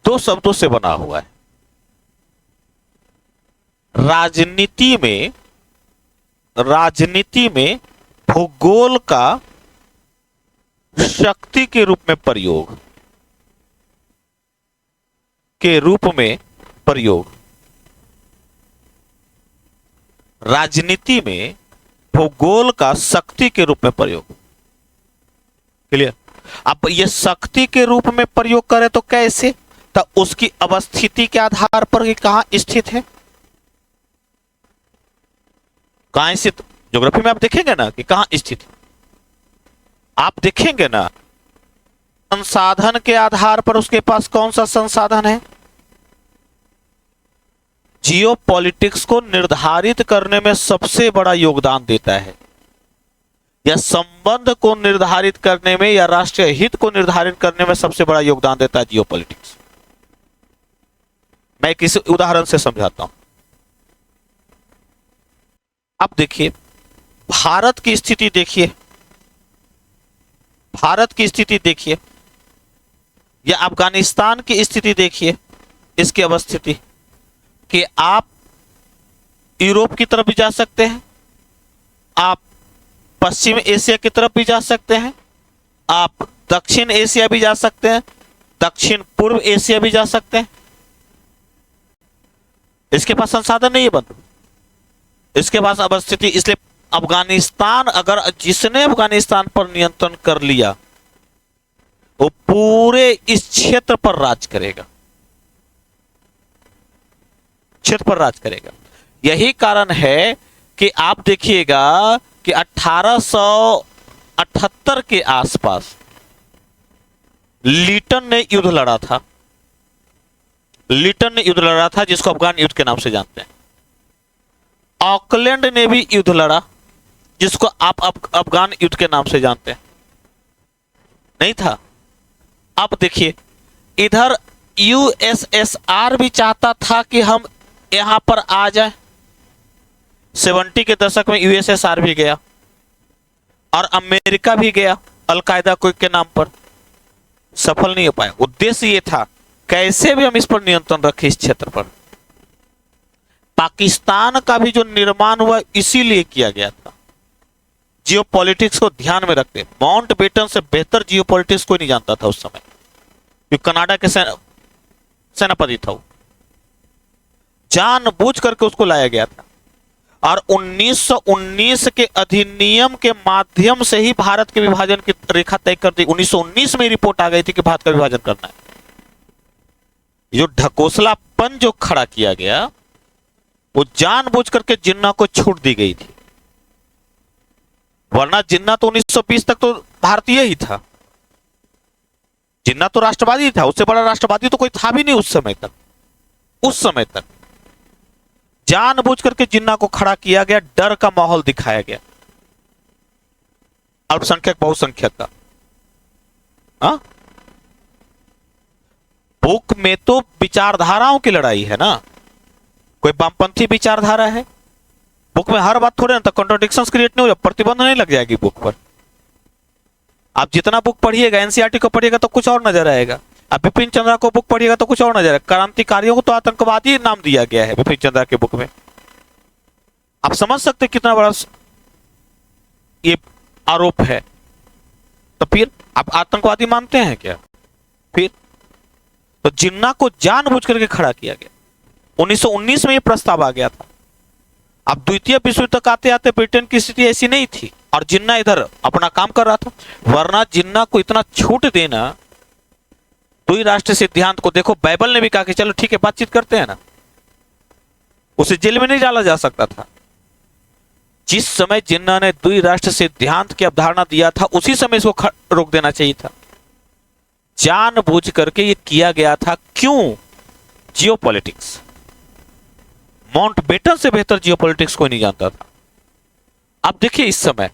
दो शब्दों से बना हुआ है। राजनीति में भूगोल का शक्ति के रूप में प्रयोग। राजनीति में भूगोल का शक्ति के रूप में प्रयोग। क्लियर? अब ये शक्ति के रूप में प्रयोग करें तो कैसे? तो उसकी अवस्थिति के आधार पर ये कहां स्थित है, कहां स्थित। ज्योग्राफी में आप देखेंगे ना कि कहां स्थित है, आप देखेंगे ना संसाधन के आधार पर उसके पास कौन सा संसाधन है। जियो पॉलिटिक्स को निर्धारित करने में सबसे बड़ा योगदान देता है, या संबंध को निर्धारित करने में या राष्ट्रीय हित को निर्धारित करने में सबसे बड़ा योगदान देता है जियो पॉलिटिक्स। मैं किसी उदाहरण से समझाता हूं। अब देखिए भारत की स्थिति देखिए, या अफगानिस्तान की स्थिति देखिए, इसकी अवस्थिति कि आप यूरोप की तरफ भी जा सकते हैं, आप पश्चिम एशिया की तरफ भी जा सकते हैं, आप दक्षिण एशिया भी जा सकते हैं, दक्षिण पूर्व एशिया भी जा सकते हैं। इसके पास संसाधन नहीं है बंधु, इसके पास अवस्थिति। इसलिए अफगानिस्तान, अगर जिसने अफगानिस्तान पर नियंत्रण कर लिया वो पूरे इस क्षेत्र पर राज करेगा, यही कारण है कि आप देखिएगा कि 1878 के आसपास लीटन ने युद्ध लड़ा था, जिसको अफगान युद्ध के नाम से जानते हैं। ऑकलैंड ने भी युद्ध लड़ा, जिसको आप अफगान युद्ध के नाम से जानते हैं। नहीं था। अब देखिए इधर यूएसएसआर भी चाहता था कि हम यहां पर आ जाए। 70 के दशक में यूएसएसआर भी गया और अमेरिका भी गया अलकायदा के नाम पर, सफल नहीं हो पाया। उद्देश्य ये था कैसे भी हम इस पर नियंत्रण रखें, इस क्षेत्र पर। पाकिस्तान का भी जो निर्माण हुआ इसीलिए किया गया था, जियोपॉलिटिक्स को ध्यान में रखते। माउंटबेटन से बेहतर जियोपॉलिटिक्स कोई नहीं जानता था उस समय, जो कनाडा के सेनापति था। वो जानबूझ करके उसको लाया गया था, और 1919 के अधिनियम के माध्यम से ही भारत के विभाजन की रेखा तय कर दी। 1919 में रिपोर्ट आ गई थी कि भारत का विभाजन करना है। जो ढकोसलापन जो खड़ा किया गया वो जानबूझ करके जिन्ना को छूट दी गई थी, वरना जिन्ना तो 1920 तक तो भारतीय ही था। जिन्ना तो राष्ट्रवादी था, उससे बड़ा राष्ट्रवादी तो कोई था भी नहीं उस समय तक। जानबूझ करके जिन्ना को खड़ा किया गया, डर का माहौल दिखाया गया अल्पसंख्यक बहुसंख्यक का। बुक में तो विचारधाराओं की लड़ाई है ना, कोई वामपंथी विचारधारा है। बुक में हर बात थोड़े ना, तो कॉन्ट्रोडिक्शंस क्रिएट नहीं हो जाए, प्रतिबंध नहीं लग जाएगी बुक पर। आप जितना बुक पढ़िएगा, एनसीईआरटी को पढ़िएगा तो कुछ और नजर आएगा, आप बिपिन चंद्रा को बुक पढ़िएगा तो कुछ और नजर आएगा। क्रांतिकारियों को तो आतंकवादी नाम दिया गया है बिपिन चंद्रा के बुक में। आप समझ सकते कितना बड़ा ये आरोप है। तो फिर आप आतंकवादी मानते हैं क्या? फिर तो जिन्ना को जानबूझ करके खड़ा किया गया। 1919 में यह प्रस्ताव आ गया था। अब द्वितीय विश्व युद्ध तक आते आते ब्रिटेन की स्थिति ऐसी नहीं थी, और जिन्ना इधर अपना काम कर रहा था। वरना जिन्ना को इतना छूट देना, द्वि राष्ट्र सिद्धांत को देखो, बाइबल ने भी कहा कि चलो ठीक है बातचीत करते हैं ना, उसे जेल में नहीं डाला जा सकता था। जिस समय जिन्ना ने द्वि राष्ट्र सिद्धांत की अवधारणा दिया था, उसी समय इसको रोक देना चाहिए था। जानबूझ करके ये किया गया था। क्यों? जियोपॉलिटिक्स। माउंटबेटन से बेहतर जियोपॉलिटिक्स कोई नहीं जानता था। अब देखिए इस समय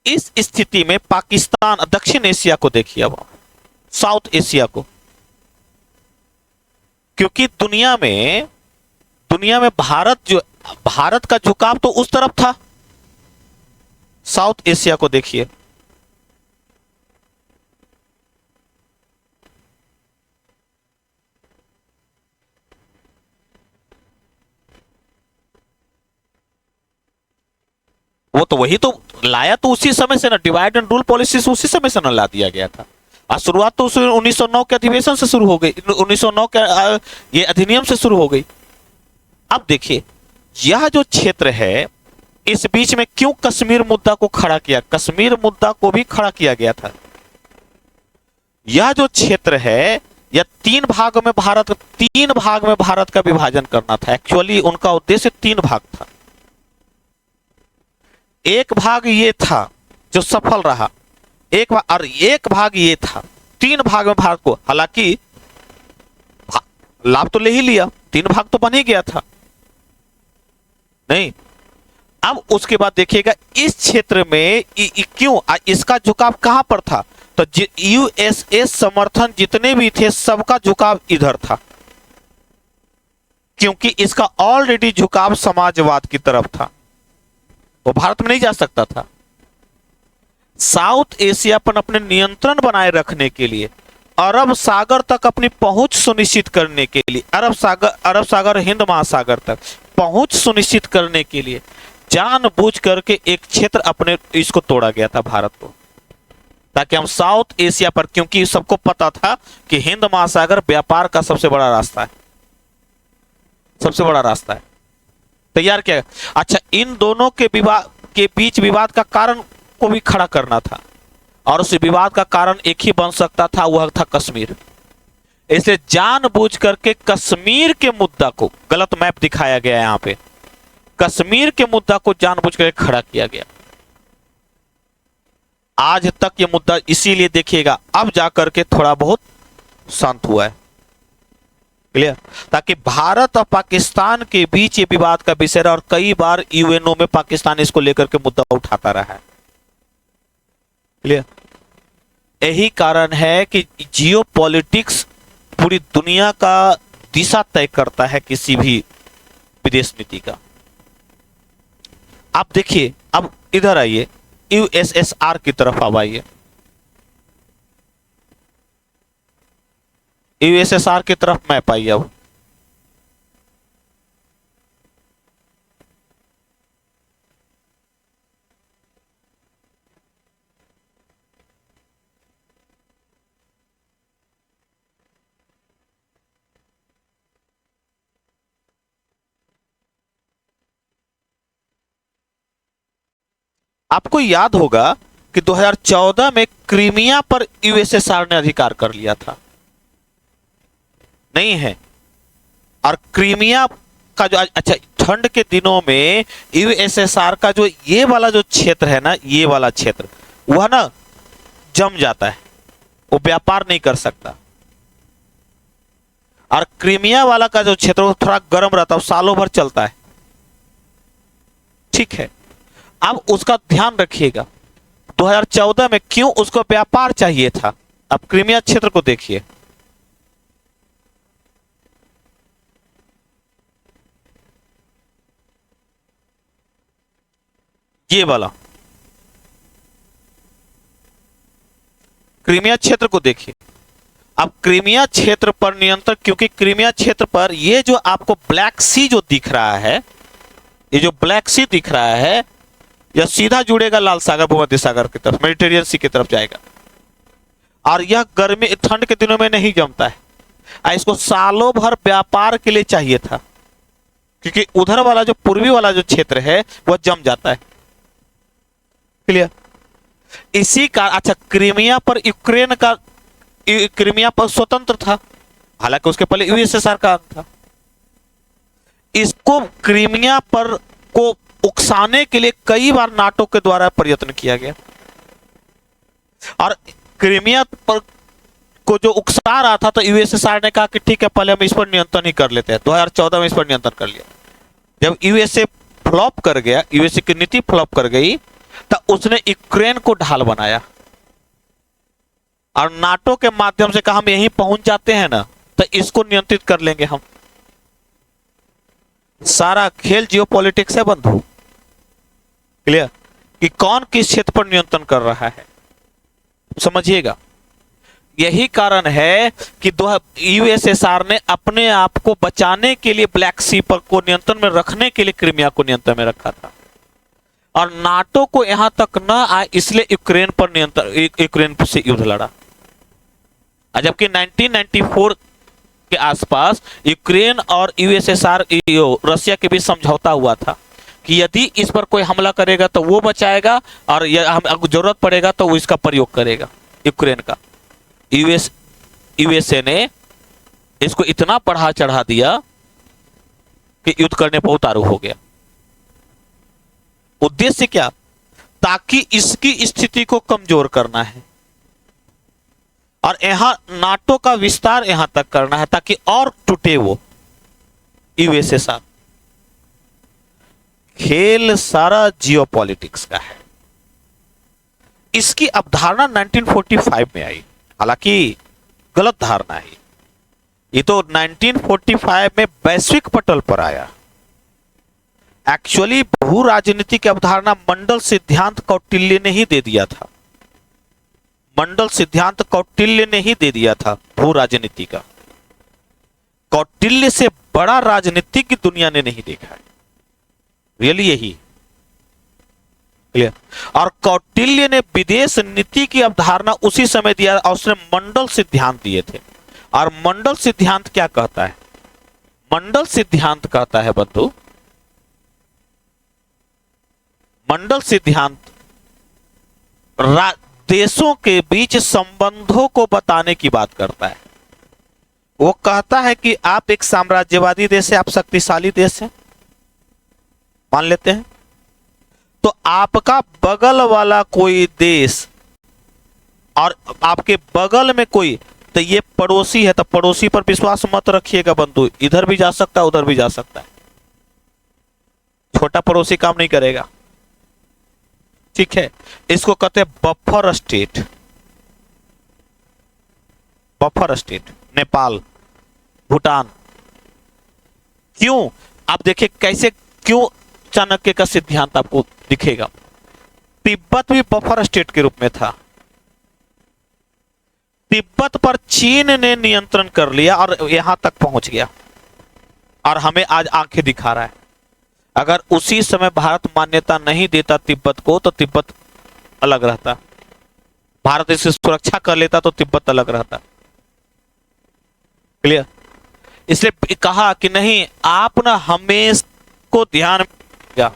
इस स्थिति में पाकिस्तान, दक्षिण एशिया को देखिए, अब साउथ एशिया को, क्योंकि दुनिया में भारत का झुकाव तो उस तरफ था। साउथ एशिया को देखिए, वो तो वही तो लाया, तो उसी समय से ना डिवाइड एंड रूल पॉलिसी उसी समय से ना ला दिया गया था। और शुरुआत तो 1909 के अधिवेशन से शुरू हो गई, 1909 के ये अधिनियम से शुरू हो गई। अब देखिए यह जो क्षेत्र है, इस बीच में क्यों कश्मीर मुद्दा को खड़ा किया, कश्मीर मुद्दा को भी खड़ा किया गया था। यह जो क्षेत्र है, यह तीन भाग में भारत का विभाजन करना था। एक्चुअली उनका उद्देश्य तीन भाग था। एक भाग ये था जो सफल रहा, एक भाग ये था। तीन भाग में भारत को, हालांकि लाभ तो ले ही लिया, तीन भाग तो बन ही गया था नहीं। अब उसके बाद देखिएगा इस क्षेत्र में क्यों इसका झुकाव कहां पर था, तो यूएसएस समर्थन जितने भी थे सबका झुकाव इधर था, क्योंकि इसका ऑलरेडी झुकाव समाजवाद की तरफ था, वो भारत में नहीं जा सकता था। साउथ एशिया पर अपने नियंत्रण बनाए रखने के लिए, अरब सागर तक अपनी पहुंच सुनिश्चित करने के लिए, अरब सागर हिंद महासागर तक पहुंच सुनिश्चित करने के लिए जानबूझ करके एक क्षेत्र अपने इसको तोड़ा गया था भारत को, ताकि हम साउथ एशिया पर, क्योंकि सबको पता था कि हिंद महासागर व्यापार का सबसे बड़ा रास्ता है, सबसे बड़ा रास्ता है। तैयार किया। अच्छा, इन दोनों के बीच विवाद का कारण को भी खड़ा करना था, और उस विवाद का कारण एक ही बन सकता था, वह था कश्मीर। इसलिए जानबूझ करके कश्मीर के मुद्दा को, गलत मैप दिखाया गया यहां पे, कश्मीर के मुद्दा को जानबूझ करके खड़ा किया गया। आज तक यह मुद्दा इसीलिए देखिएगा अब जाकर के थोड़ा बहुत शांत हुआ है, क्लियर, ताकि भारत और पाकिस्तान के बीच ये विवाद का विषय रहा, और कई बार यूएनओ में पाकिस्तान इसको लेकर के मुद्दा उठाता रहा है, क्लियर। यही कारण है कि जियो पॉलिटिक्स पूरी दुनिया का दिशा तय करता है किसी भी विदेश नीति का। आप देखिए, अब इधर आइए, यूएसएसआर की तरफ अब आइए, यूएसएसआर की तरफ मैप आइए। अब आपको याद होगा कि 2014 में क्रीमिया पर यूएसएसआर ने अधिकार कर लिया था, नहीं है। और क्रीमिया का जो, अच्छा, ठंड के दिनों में यूएसएसआर का जो ये वाला जो क्षेत्र है ना, ये वाला क्षेत्र, वह ना जम जाता है, वो व्यापार नहीं कर सकता। और क्रीमिया वाला का जो क्षेत्र वो थोड़ा गर्म रहता है, सालों भर चलता है, ठीक है। अब उसका ध्यान रखिएगा, 2014 में क्यों उसको व्यापार चाहिए था। अब क्रीमिया क्षेत्र को देखिए, ये वाला क्रीमिया क्षेत्र को देखिए। अब क्रीमिया क्षेत्र पर नियंत्रण, क्योंकि क्रीमिया क्षेत्र पर ये जो आपको ब्लैक सी जो दिख रहा है, ये जो ब्लैक सी दिख रहा है, यह सीधा जुड़ेगा लाल सागर, भूमध्य सागर की तरफ, मेडिटेरियन सी की तरफ जाएगा। और यह गर्मी ठंड के दिनों में नहीं जमता है, इसको सालों भर व्यापार के लिए चाहिए था, क्योंकि उधर वाला जो पूर्वी वाला जो क्षेत्र है वह जम जाता है, क्लियर। इसी का, अच्छा, क्रीमिया पर यूक्रेन का, क्रीमिया पर स्वतंत्र था, हालांकि उसके पहले यूएसएसआर का था। इसको क्रीमिया पर को उकसाने के लिए कई बार नाटो के द्वारा प्रयत्न किया गया, और क्रीमिया पर को जो उकसा रहा था, तो यूएसएसआर ने कहा कि ठीक है, पहले हम इस पर नियंत्रण ही कर लेते हैं। 2014 में इस पर नियंत्रण कर लिया। जब यूएसए फ्लॉप कर गया, यूएसए की नीति फ्लॉप कर गई, तो उसने यूक्रेन को ढाल बनाया, और नाटो के माध्यम से कहा हम यहीं पहुंच जाते हैं ना, तो इसको नियंत्रित कर लेंगे हम। सारा खेल जियोपॉलिटिक्स है बंधु, क्लियर, कि कौन किस क्षेत्र पर नियंत्रण कर रहा है, समझिएगा। यही कारण है कि यूएसएसआर ने अपने आप को बचाने के लिए ब्लैक सी पर को नियंत्रण में रखने के लिए क्रीमिया को नियंत्रण में रखा था। और नाटो को यहां तक न आए, इसलिए यूक्रेन पर नियंत्रण, यूक्रेन से युद्ध लड़ा। जबकि 1994 के आसपास यूक्रेन और यूएसएसआर, रशिया के बीच समझौता हुआ था कि यदि इस पर कोई हमला करेगा तो वो बचाएगा, और हम जरूरत पड़ेगा तो वो इसका प्रयोग करेगा, यूक्रेन का। यूएसए ने इसको इतना बढ़ा चढ़ा दिया कि युद्ध करने पर उतारू हो गया। उद्देश्य क्या? ताकि इसकी स्थिति को कमजोर करना है और यहां नाटो का विस्तार यहां तक करना है ताकि और टूटे वो यूएसएसआर। खेल सारा जियोपॉलिटिक्स का है। इसकी अवधारणा 1945 में आई, हालांकि गलत धारणा है। ये तो 1945 में वैश्विक पटल पर आया। एक्चुअली भू राजनीति की अवधारणा मंडल सिद्धांत कौटिल्य ने ही दे दिया था। मंडल सिद्धांत कौटिल्य ने ही दे दिया था भू राजनीति का। कौटिल्य से बड़ा राजनीतिज्ञ दुनिया ने नहीं देखा है, रियली यही क्लियर। और कौटिल्य ने विदेश नीति की अवधारणा उसी समय दिया और उसने मंडल सिद्धांत दिए थे। और मंडल सिद्धांत क्या कहता है? मंडल सिद्धांत कहता है बंधु, मंडल सिद्धांत देशों के बीच संबंधों को बताने की बात करता है। वो कहता है कि आप एक साम्राज्यवादी देश है, आप शक्तिशाली देश है मान लेते हैं, तो आपका बगल वाला कोई देश और आपके बगल में कोई, तो ये पड़ोसी है, तो पड़ोसी पर विश्वास मत रखिएगा बंधु, इधर भी जा सकता है उधर भी जा सकता है। छोटा पड़ोसी काम नहीं करेगा, ठीक है। इसको कहते हैं buffer state. Buffer state Nepal, Bhutan. क्यों? आप देखिए कैसे, क्यों चाणक्य का सिद्धांत आपको दिखेगा। तिब्बत भी बफर स्टेट के रूप में था। तिब्बत पर चीन ने नियंत्रण कर लिया और यहां तक पहुंच गया और हमें आज आंखें दिखा रहा है। अगर उसी समय भारत मान्यता नहीं देता तिब्बत को तो तिब्बत अलग रहता, भारत इसकी सुरक्षा कर लेता तो तिब्बत अलग रहता। क्लियर? इसलिए कहा कि नहीं, आप ना हमें को ध्यान में,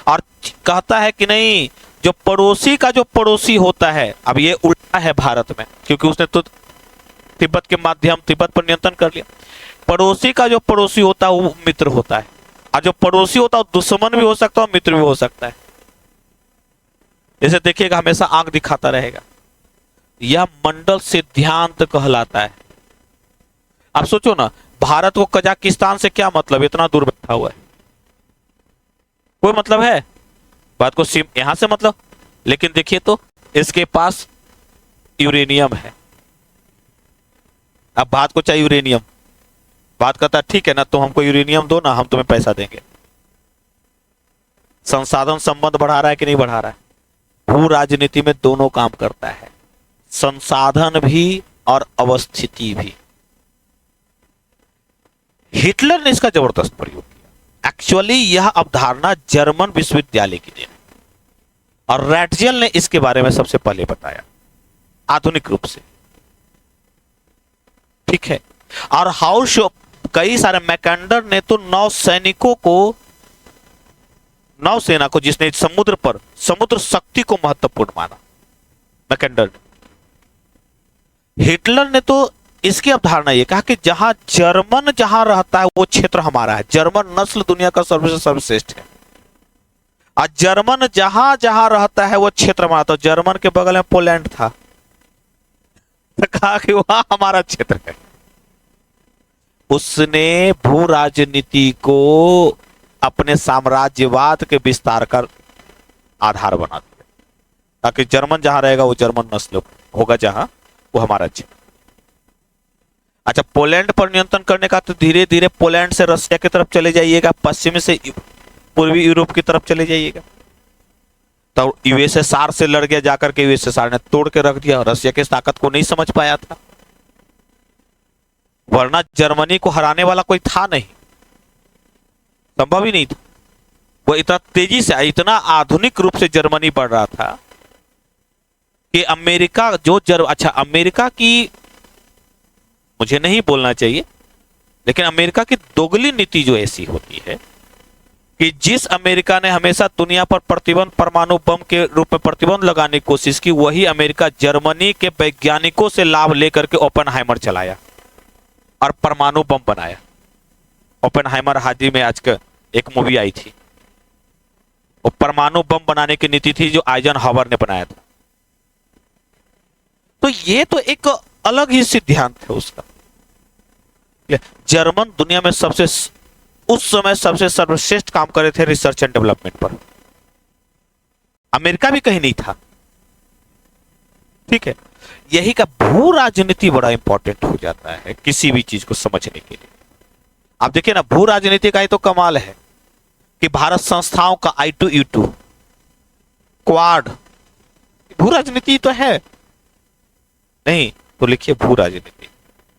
और कहता है कि नहीं, जो पड़ोसी का जो पड़ोसी होता है, अब ये उल्टा है भारत में, क्योंकि उसने तो तिब्बत के माध्यम तिब्बत पर नियंत्रण कर लिया। पड़ोसी का जो पड़ोसी होता है वो मित्र होता है, और जो पड़ोसी होता है दुश्मन भी हो सकता है और मित्र भी हो सकता है। जैसे देखिएगा, हमेशा आंख दिखाता रहेगा। यह मंडल सिद्धांत कहलाता है। आप सोचो ना, भारत को कजाकिस्तान से क्या मतलब, इतना दूर बैठा हुआ है, कोई मतलब है बात को, सिम यहां से मतलब। लेकिन देखिए तो इसके पास यूरेनियम है। अब बात को चाहिए यूरेनियम, बात करता है ठीक है ना, तुम हमको यूरेनियम दो ना, हम तुम्हें पैसा देंगे। संसाधन संबंध बढ़ा रहा है कि नहीं बढ़ा रहा है? भू राजनीति में दोनों काम करता है, संसाधन भी और अवस्थिति भी। हिटलर ने इसका जबरदस्त प्रयोग किया। एक्चुअली यह अवधारणा जर्मन विश्वविद्यालय की देन, और रैटजेल ने इसके बारे में सबसे पहले बताया आधुनिक रूप से, ठीक है। और हाउस कई सारे, मैकेंडर ने तो नौसैनिकों को, नौसेना को, जिसने समुद्र पर समुद्र शक्ति को महत्वपूर्ण माना, मैकेंडर ने। हिटलर ने तो इसकी अवधारणा ये कहा कि जहां जर्मन जहां रहता है वो क्षेत्र हमारा है, जर्मन नस्ल दुनिया का सर्वश्रेष्ठ है, और जर्मन जहां जहां रहता है वो क्षेत्र हमारा। तो जर्मन के बगल में पोलैंड था, तो कहा कि वहां हमारा क्षेत्र है। उसने भू राजनीति को अपने साम्राज्यवाद के विस्तार का आधार बना दिया, ताकि जर्मन जहां रहेगा वो जर्मन नस्ल होगा, जहां वो हमारा क्षेत्र। अच्छा, पोलैंड पर नियंत्रण करने का, तो धीरे धीरे पोलैंड से रशिया की तरफ चले जाइएगा, पश्चिम से पूर्वी यूरोप की तरफ चले जाइएगा। तो यूएसएसआर से लड़ गया जाकर के, यूएसएसआर ने तोड़ के रख दिया, रशिया की ताकत को नहीं समझ पाया था, वरना जर्मनी को हराने वाला कोई था नहीं, संभव ही नहीं था। वो इतना तेजी से, इतना आधुनिक रूप से जर्मनी बढ़ रहा था कि अमेरिका अच्छा, अमेरिका की, मुझे नहीं बोलना चाहिए, लेकिन अमेरिका की दोगली नीति जो ऐसी होती है कि जिस अमेरिका ने हमेशा दुनिया पर प्रतिबंध, परमाणु बम के रूप में प्रतिबंध लगाने की कोशिश की, वही अमेरिका जर्मनी के वैज्ञानिकों से लाभ लेकर के ओपेनहाइमर चलाया और परमाणु बम बनाया। ओपेनहाइमर हाल ही में आज का एक मूवी आई थी, वो परमाणु बम बनाने की नीति थी जो आइजनहावर ने बनाया था। तो ये तो एक अलग ही सिद्धांत है उसका। जर्मन दुनिया में उस समय सबसे सर्वश्रेष्ठ काम कर रहे थे रिसर्च एंड डेवलपमेंट पर। अमेरिका भी कहीं नहीं था। ठीक है, यही का भू राजनीति बड़ा इंपॉर्टेंट हो जाता है किसी भी चीज को समझने के लिए। आप देखिए ना, भू राजनीति का ही तो कमाल है कि भारत संस्थाओं का I2E2 क्वाड, भू राजनीति तो है नहीं, तो लिखिए भू राजनीति।